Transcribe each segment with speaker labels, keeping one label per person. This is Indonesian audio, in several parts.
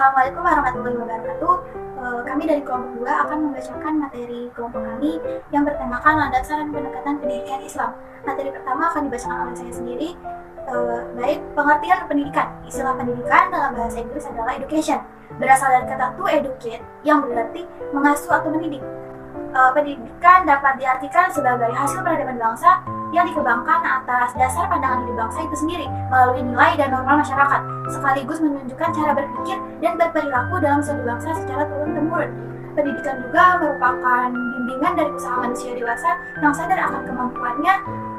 Speaker 1: Assalamualaikum warahmatullahi wabarakatuh. Kami dari kelompok 2 akan membacakan materi kelompok kami yang bertemakan landasan dan pendekatan pendidikan Islam. Materi pertama akan dibacakan oleh saya sendiri. Baik, pengertian pendidikan. Istilah pendidikan dalam bahasa Inggris adalah education. Berasal dari kata to educate yang berarti mengasuh atau mendidik. Pendidikan dapat diartikan sebagai hasil peradaban bangsa yang dikembangkan atas dasar pandangan hidup bangsa itu sendiri melalui nilai dan norma masyarakat, sekaligus menunjukkan cara berpikir dan berperilaku dalam suatu bangsa secara turun-temurun. Pendidikan juga merupakan bimbingan dari usaha manusia dewasa yang sadar akan kemampuannya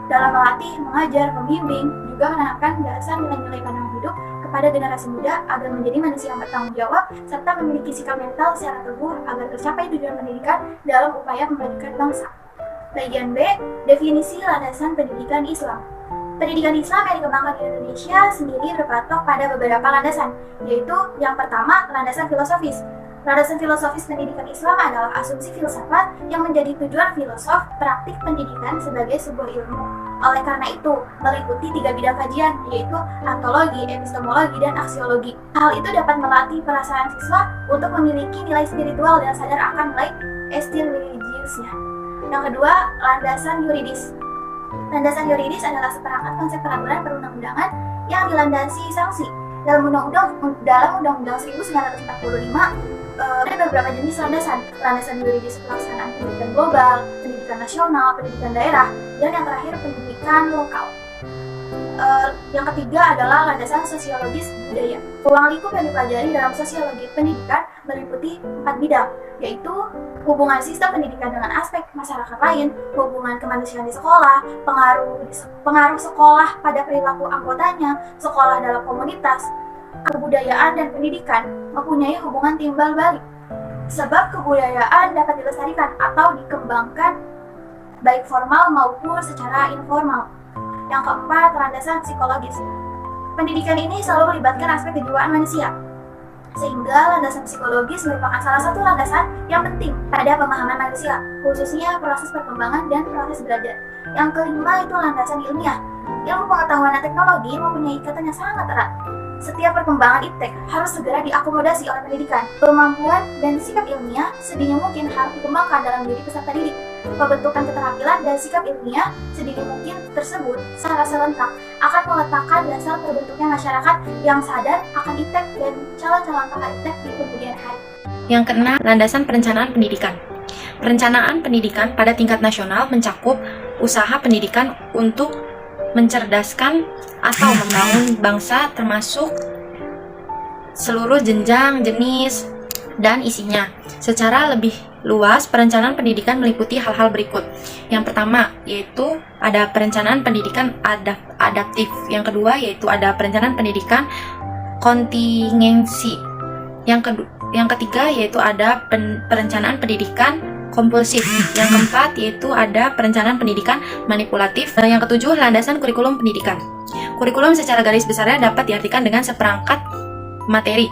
Speaker 1: dalam melatih, mengajar, membimbing, juga menanamkan dasar nilai-nilai pandangan hidup kepada generasi muda agar menjadi manusia yang bertanggung jawab serta memiliki sikap mental secara teguh agar tercapai tujuan pendidikan dalam upaya memajukan bangsa. Bagian B, definisi landasan pendidikan Islam. Pendidikan Islam yang dikembangkan di Indonesia sendiri berpatok pada beberapa landasan, yaitu yang pertama, landasan filosofis. Landasan filosofis pendidikan Islam adalah asumsi filsafat yang menjadi tujuan filosof praktik pendidikan sebagai sebuah ilmu. Oleh karena itu, meliputi 3 bidang kajian, yaitu antologi, epistemologi, dan aksiologi. Hal itu dapat melatih perasaan siswa untuk memiliki nilai spiritual dan sadar akan nilai esti-religiusnya. Yang kedua, landasan yuridis. Landasan yuridis adalah seperangkat konsep peraturan perundang-undangan yang dilandasi sanksi. Dalam Undang-Undang 1945, ada beberapa jenis landasan. Landasan yuridis pelaksanaan pendidikan global, pendidikan nasional, pendidikan daerah, dan yang terakhir pendidikan lokal. Yang ketiga adalah landasan sosiologis budaya. Ruang lingkup yang dipelajari dalam sosiologi pendidikan meliputi 4 bidang, yaitu hubungan sistem pendidikan dengan aspek masyarakat lain, hubungan kemanusiaan di sekolah, pengaruh sekolah pada perilaku anggotanya, sekolah dalam komunitas, kebudayaan dan pendidikan mempunyai hubungan timbal balik. Sebab kebudayaan dapat dilestarikan atau dikembangkan baik formal maupun secara informal. Yang keempat, landasan psikologis. Pendidikan ini selalu melibatkan aspek kejiwaan manusia, sehingga landasan psikologis merupakan salah satu landasan yang penting pada pemahaman manusia, khususnya proses perkembangan dan proses belajar. Yang kelima itu landasan ilmiah. Ilmu pengetahuan dan teknologi mempunyai ikatan yang sangat erat. Setiap perkembangan iptek harus segera diakomodasi oleh pendidikan. Kemampuan dan sikap ilmiah sedini mungkin harus dikembangkan dalam diri peserta didik. Pembentukan keterampilan dan sikap ilmiah sedini mungkin tersebut secara serentak akan meletakkan dasar terbentuknya masyarakat yang sadar akan iptek dan calon-calon pakar iptek di kemudian hari.
Speaker 2: Yang keenam, landasan perencanaan pendidikan. Perencanaan pendidikan pada tingkat nasional mencakup usaha pendidikan untuk mencerdaskan atau membangun bangsa termasuk seluruh jenjang, jenis, dan isinya. Secara lebih luas, perencanaan pendidikan meliputi hal-hal berikut. Yang pertama, yaitu ada perencanaan pendidikan adaptif. Yang kedua, yaitu ada perencanaan pendidikan kontingensi. Yang ketiga, yaitu ada perencanaan pendidikan kompulsif. Yang keempat, yaitu ada perencanaan pendidikan manipulatif. Yang ketujuh, landasan kurikulum pendidikan. Kurikulum secara garis besarnya dapat diartikan dengan seperangkat materi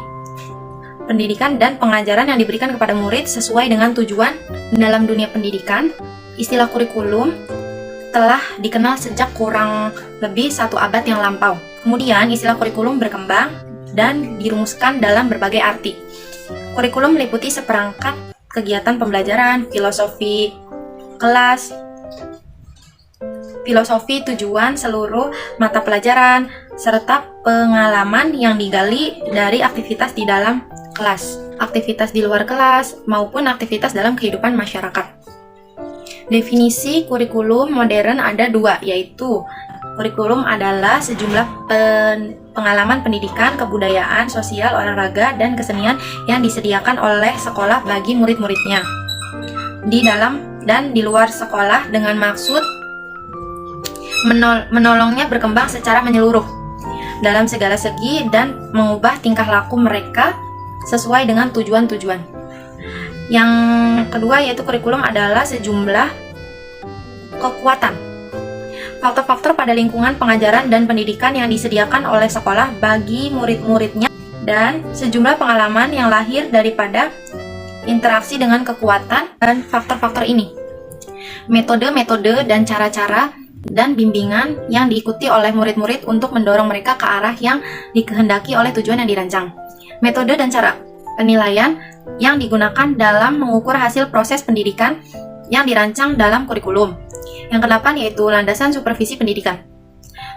Speaker 2: pendidikan dan pengajaran yang diberikan kepada murid sesuai dengan tujuan. Dalam dunia pendidikan, istilah kurikulum telah dikenal sejak kurang lebih 1 abad yang lampau. Kemudian, istilah kurikulum berkembang dan dirumuskan dalam berbagai arti. Kurikulum meliputi seperangkat kegiatan pembelajaran, filosofi kelas, filosofi tujuan seluruh mata pelajaran, serta pengalaman yang digali dari aktivitas di dalam kelas, aktivitas di luar kelas, maupun aktivitas dalam kehidupan masyarakat. Definisi kurikulum modern ada 2, yaitu kurikulum adalah sejumlah pengalaman pendidikan, kebudayaan, sosial, olahraga, dan kesenian yang disediakan oleh sekolah bagi murid-muridnya di dalam dan di luar sekolah dengan maksud menolongnya berkembang secara menyeluruh dalam segala segi dan mengubah tingkah laku mereka sesuai dengan tujuan-tujuan. Yang kedua, yaitu kurikulum adalah sejumlah kekuatan, faktor-faktor pada lingkungan pengajaran dan pendidikan yang disediakan oleh sekolah bagi murid-muridnya dan sejumlah pengalaman yang lahir daripada interaksi dengan kekuatan dan faktor-faktor ini. Metode-metode dan cara-cara dan bimbingan yang diikuti oleh murid-murid untuk mendorong mereka ke arah yang dikehendaki oleh tujuan yang dirancang. Metode dan cara penilaian yang digunakan dalam mengukur hasil proses pendidikan yang dirancang dalam kurikulum. Yang kedelapan yaitu landasan supervisi pendidikan.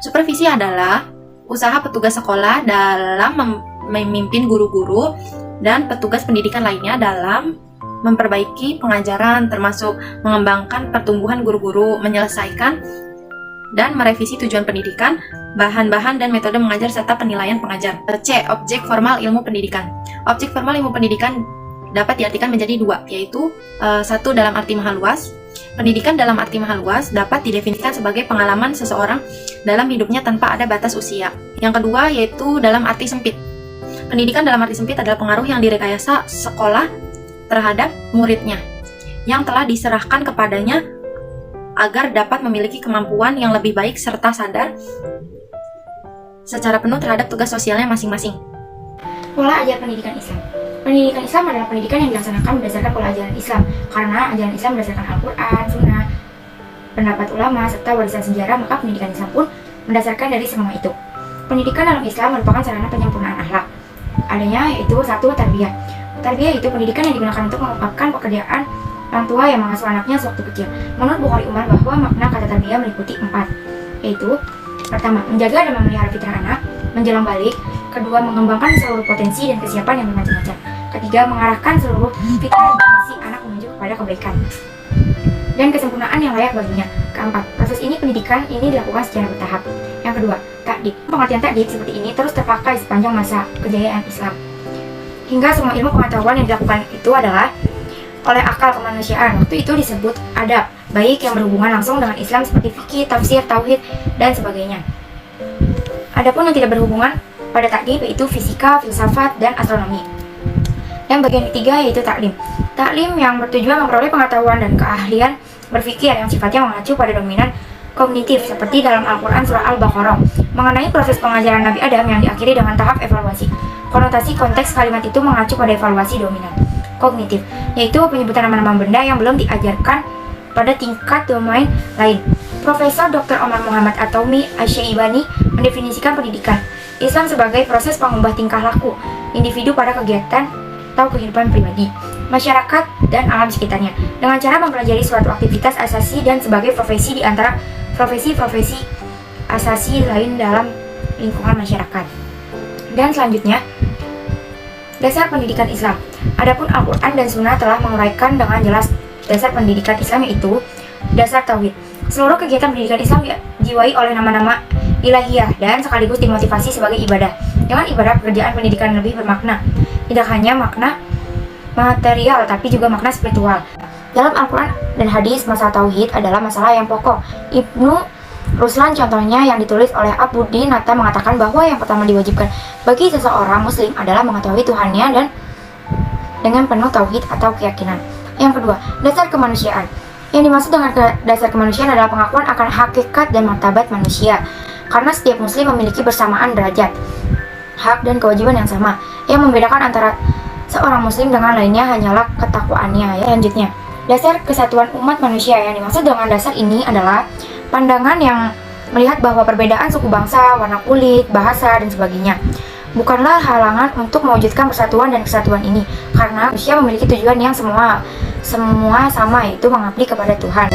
Speaker 2: Supervisi adalah usaha petugas sekolah dalam memimpin guru-guru dan petugas pendidikan lainnya dalam memperbaiki pengajaran, termasuk mengembangkan pertumbuhan guru-guru, menyelesaikan dan merevisi tujuan pendidikan, bahan-bahan dan metode mengajar serta penilaian pengajar. C. Objek formal ilmu pendidikan. Objek formal ilmu pendidikan dapat diartikan menjadi dua, yaitu satu dalam arti maha luas. Pendidikan dalam arti maha luas dapat didefinisikan sebagai pengalaman seseorang dalam hidupnya tanpa ada batas usia. Yang kedua yaitu dalam arti sempit. Pendidikan dalam arti sempit adalah pengaruh yang direkayasa sekolah terhadap muridnya yang telah diserahkan kepadanya agar dapat memiliki kemampuan yang lebih baik serta sadar secara penuh terhadap tugas sosialnya masing-masing.
Speaker 3: Pola ajar pendidikan Islam. Pendidikan Islam adalah pendidikan yang dilaksanakan berdasarkan pola ajaran Islam, karena ajaran Islam berdasarkan Al-Quran, Sunnah, pendapat ulama, serta warisan sejarah, maka pendidikan Islam pun mendasarkan dari semua itu. Pendidikan dalam Islam merupakan sarana penyempurnaan akhlak. Adanya yaitu satu, tarbiyah. Tarbiyah itu pendidikan yang digunakan untuk mengungkapkan pekerjaan orang tua yang mengasuh anaknya sewaktu kecil. Menurut Bukhari Umar bahwa makna kata tarbiyah meliputi 4, yaitu pertama, menjaga dan memelihara fitrah anak, menjelang balik. Kedua, mengembangkan seluruh potensi dan kesiapan yang bermacam-macam. Ketiga, mengarahkan seluruh fitrah dan potensi anak menuju kepada kebaikan dan kesempurnaan yang layak baginya. Keempat, proses ini pendidikan ini dilakukan secara bertahap. Yang kedua, takdib. Pengertian takdib seperti ini terus terpakai sepanjang masa kejayaan Islam. Hingga semua ilmu pengetahuan yang dilakukan itu adalah oleh akal kemanusiaan. Waktu itu disebut adab, baik yang berhubungan langsung dengan Islam seperti fikih, tafsir, tauhid, dan sebagainya. Adapun yang tidak berhubungan pada takdim yaitu fisika, filsafat, dan astronomi. Dan bagian ketiga yaitu taklim. Taklim yang bertujuan memperoleh pengetahuan dan keahlian berpikir yang sifatnya mengacu pada dominan kognitif seperti dalam Al-Quran surah Al-Baqarah mengenai proses pengajaran Nabi Adam yang diakhiri dengan tahap evaluasi. Konotasi konteks kalimat itu mengacu pada evaluasi dominan kognitif, yaitu penyebutan nama-nama benda yang belum diajarkan pada tingkat domain lain. Profesor Dr. Omar Muhammad At-Taumi Asy-Syaibani mendefinisikan pendidikan Islam sebagai proses pengubah tingkah laku individu pada kegiatan atau kehidupan pribadi, masyarakat, dan alam sekitarnya dengan cara mempelajari suatu aktivitas asasi dan sebagai profesi di antara profesi-profesi asasi lain dalam lingkungan masyarakat. Dan selanjutnya, dasar pendidikan Islam. Adapun Al-Quran dan Sunnah telah menguraikan dengan jelas dasar pendidikan Islam yaitu dasar tauhid. Seluruh kegiatan pendidikan Islam dijiwai oleh nama-nama ilahiyah dan sekaligus dimotivasi sebagai ibadah. Dengan ibadah pekerjaan pendidikan lebih bermakna, tidak hanya makna material tapi juga makna spiritual. Dalam Al-Quran dan hadis, masalah tauhid adalah masalah yang pokok. Ibnu Ruslan contohnya yang ditulis oleh Abudin Nata mengatakan bahwa yang pertama diwajibkan bagi seseorang muslim adalah mengetahui Tuhannya dan dengan penuh tauhid atau keyakinan. Yang kedua, dasar kemanusiaan. Yang dimaksud dengan dasar kemanusiaan adalah pengakuan akan hakikat dan martabat manusia. Karena setiap muslim memiliki bersamaan derajat, hak dan kewajiban yang sama. Yang membedakan antara seorang muslim dengan lainnya hanyalah ketakwaannya. Selanjutnya, dasar kesatuan umat manusia. Yang dimaksud dengan dasar ini adalah pandangan yang melihat bahwa perbedaan suku bangsa, warna kulit, bahasa, dan sebagainya bukanlah halangan untuk mewujudkan persatuan dan kesatuan ini, karena manusia memiliki tujuan yang semua sama, yaitu mengabdi kepada Tuhan.